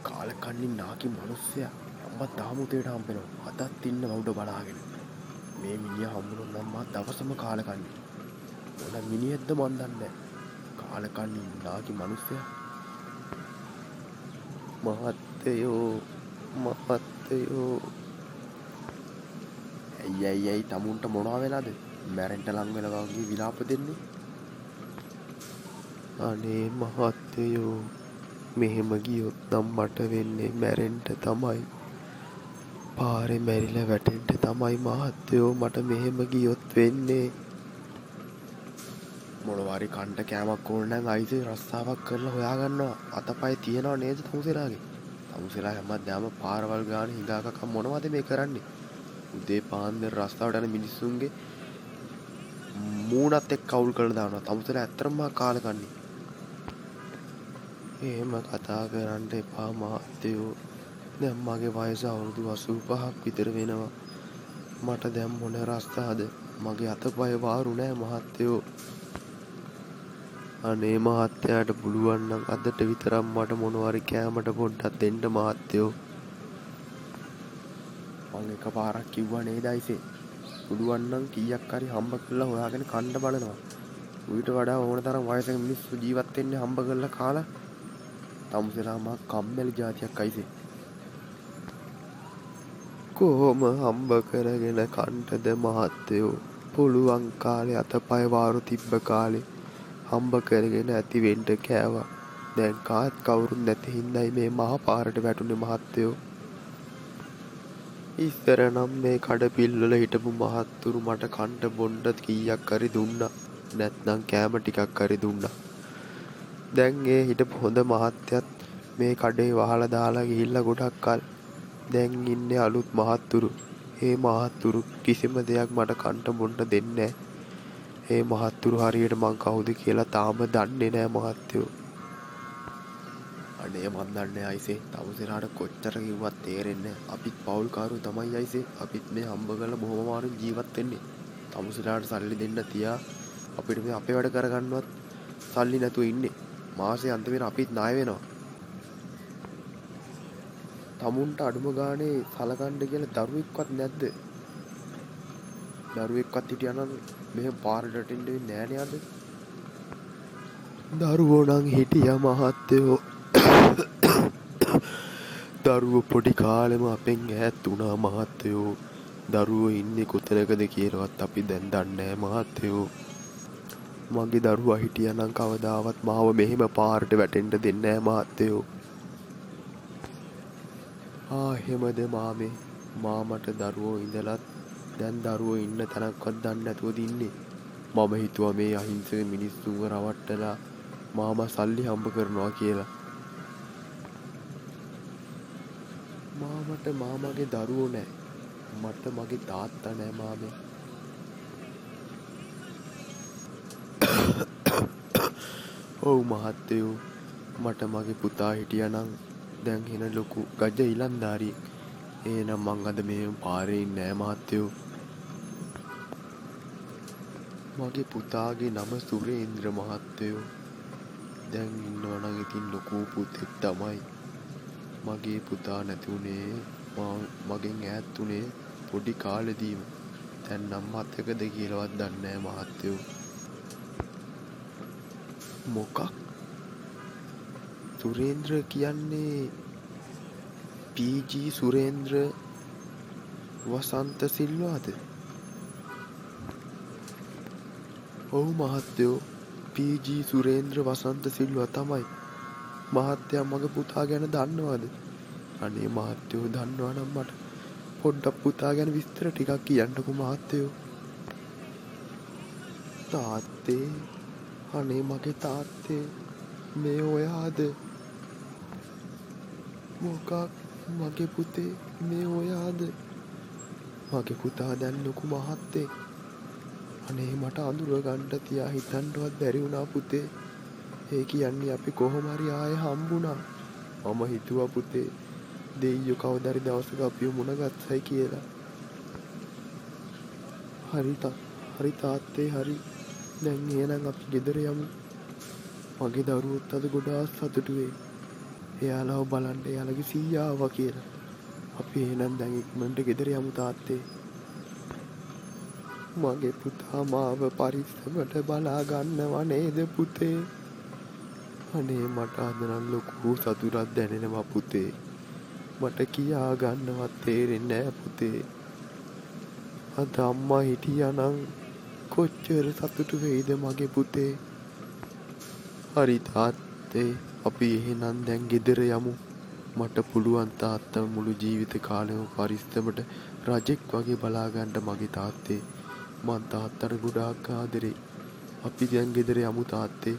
කාලකන්නින් නාකි මිනිස්සයා අම්මා තාමුතේට හම්බෙනවා. අතත් ඉන්න උඩ බලාගෙන. මේ මිනිහා හම්බුනොත් නම් මා දවසම කාලකන්නි. මොන මිනිහෙක්ද මන් දන්නේ නැහැ. කාලකන්නින් නාකි මිනිස්සයා මහත්තයෝ ඇයි තමුන්ට මොනවා වෙලාද? මැරෙන්න ලං වෙලා වගේ විලාප දෙන්නේ. අනේ මහත්තයෝ මෙහෙම ගියොත් නම් මට වෙන්නේ මැරෙන්න තමයි. පාරේ මැරිලා වැටෙන්න තමයි මහත්තයෝ මට මෙහෙම ගියොත් වෙන්නේ. මොනවාරි කණ්ඩ කෑමක් ඕන නම් අයිසේ රස්සාවක් කරලා හොයාගන්නවා. අතපය තියනවා නේද තමුසෙලාගේ? තමුසෙලා හැමදාම පාරවල් ගානේ හිඟාකක මොනවද මේ කරන්නේ? උදේ පාන්දර රස්සාවට යන මිනිස්සුන්ගේ මූණත් එක්ක කවුල් කරලා දානවා. තමුසෙලා ඇත්තටම කාලකන්ණි. එහෙම කතා කරන්න එපා මහත්තයෝ. දැන් මගේ වයස අවුරුදු 85ක් විතර වෙනවා. මට දැන් මොන රස්සාද? මගේ අතපය වාරු නෑ මහත්තයෝ. අනේ මහත්තයාට පුළුවන් නම් අදට විතරක් මට මොනවාරි කෑමට පොඩ්ඩක් දෙන්න මහත්තයෝ. මං එකපාරක් කිව්වා නේද අයිසේ? පුළුවන් නම් කීයක් හරි හම්බ කරලා හොයාගෙන කන්න බලනවා. ඌට වඩා ඕන තරම් වයසක මිනිස්සු ජීවත් වෙන්නේ හම්බ කරලා කාලා. තමුසෙලා මා කම්මැලි જાතියක් අයිසේ. කොහොම හම්බ කරගෙන කන්නද මහත්තයෝ? පුළුවන් කාලේ අතපය වාරු තිබ්බ කාලේ හම්බ කරගෙන ඇති වෙන්න කෑවා. දැන් කාත් කවුරුත් නැති හින්දායි මේ මහා පාරට වැටුනේ මහත්තයෝ. ඉස්සර නම් මේ කඩපිල්වල හිටපු මහත්තුරු මට කන්න බොන්න කීයක් හරි දුන්නා. නැත්නම් කෑම ටිකක් හරි දුන්නා. දැන් ඒ හිටපු හොඳ මහත්තයත් මේ කඩේ වහලා දාලා ගිහිල්ලා ගොඩක් කල්. දැන් ඉන්නේ අලුත් මහත්තුරු. ඒ මහත්තුරු කිසිම දෙයක් මට කන්න බොන්න දෙන්නේ නැහැ. ඒ මහත්තුරු හරියට මං කවුද කියලා තාම දන්නේ නැහැ මහත්තයෝ. අනේ මන් දන්නේ අයිසේ. තමුසෙලාට කොච්චර කිව්වත් තේරෙන්නේ නැහැ. අපිත් පවුල්කාරයෝ තමයි අයිසේ. අපිත් මේ හම්බ කරලා බොහොම අමාරුවෙන් ජීවත් වෙන්නේ. තමුසෙලාට සල්ලි දෙන්න තියා අපිට මේ අපේ වැඩ කරගන්නවත් සල්ලි නැතුව ඉන්නේ. මාසේ අන්තිමේට අපිත් ණය වෙනවා. තමුන්ට අඩුම ගානේ සලකන්න කියලා දරුවෙක්වත් නැද්ද? දරුවෙක්වත් හිටියනම් මෙහෙම පාරට රටින්න වෙන්නේ නැහැ නේද? දරුවෝ නම් හිටියා මහත්තයෝ. දරුවෝ පොඩි කාලෙම අපෙන් ඈත් වුණා මහත්තයෝ. දරුවෝ ඉන්නේ කොතනකද කියලාවත් අපි දැන් දන්නේ නැහැ මහත්තයෝ. මගේ දරුවා හිටියානම් කවදාවත් මාව මෙහෙම පාරට වැටෙන්න දෙන්නේ නැහැ මහත්තයෝ. එහෙමද මාමේ? මාමට දරුවෝ ඉඳලත් දැන් දරුවෝ ඉන්න තැනක්වත් දන්නේ නැතුවද ඉන්නේ? මම හිතුවා මේ අහිංසක මිනිස්සුන්ව රවට්ටලා මාමා සල්ලි හම්බ කරනවා කියලා. මාමට මාමගේ දරුවෝ නැහැ. මට මගේ තාත්තා නැහැ මාමේ. ඔව් මහත්තයෝ. මට මගේ පුතා හිටියානම් දැන් එන ලොකු ගජ ඉලන්දාරියෙක්. එහෙනම් මං අද මේ පාරේ ඉන්නේ නැහැ මහත්තයෝ. මගේ පුතාගේ නම සුරේන්ද්‍ර මහත්තයෝ. දැන් ඉන්නවා නම් ඉතින් ලොකු පුතෙක් තමයි. මගේ පුතා නැති උනේ මගෙන් ඈත් උනේ පොඩි කාලෙදීම. දැන් නම් මතකද කියලාවත් දන්නේ නැහැ මහත්තයෝ. මොකක්? සුරේන්ද්‍ර කියන්නේ පී.ජී. සුරේන්ද්‍ර වසන්ත සිල්වාද? ඔව් මහත්තයෝ. පී.ජී. සුරේන්ද්‍ර වසන්ත සිල්වා තමයි. මහත්තයා මගේ පුතා ගැන දන්නවද? අනේ මහත්තයෝ දන්නවා නම් මට පොඩ්ඩක් පුතා ගැන විස්තර ටිකක් කියන්නකෝ මහත්තයෝ. තාත්තේ. අනේ මගේ තාත්තේ. මේ ඔයාද? මොකක්? මගේ පුතේ මේ ඔයාද? මගේ පුතා දැන් ලොකු මහත්තයෙක්. අනේ මට අඳුර ගන්න තියා හිතන්නවත් බැරි වුණා පුතේ. ඒ කියන්නේ අපි කොහොම හරි ආයෙ හම්බුණා. මම හිතුවා පුතේ දෙයියෝ කවදාරි දවසක අපිව මුණ ගත්තයි කියලා. හරි තාත්තේ හරි. දැන් එහෙනම් අපි ගෙදර යමු. මගේ දරුවොත් අද ගොඩාක් සතුටු වෙයි. එයාලව බලන්න එයාලගේ සීයා ආවා කියලා. අපි එහෙනම් දැන් ඉක්මනට ගෙදර යමු තාත්තේ. මගේ පුතා මාව පරිස්සමට බලා ගන්නව නේද පුතේ? අනේ මට අද නම් ලොකු සතුටක් දැනෙනවා පුතේ. මට කියා ගන්නවත් තේරෙන්නේ නෑ පුතේ. අද අම්මා හිටියානම් කොච්චර සතුටු වෙයිද මගේ පුතේ. හරි තාත්තේ අපි එහෙනම් දැන් ගෙදර යමු. මට පුළුවන් තාත්තා මුළු ජීවිත කාලෙම පරිස්සමට රජෙක් වගේ බලා ගන්න මගේ තාත්තේ. මං තාත්තට ගොඩාක් ආදරෙයි. අපි දැන් ගෙදර යමු තාත්තේ.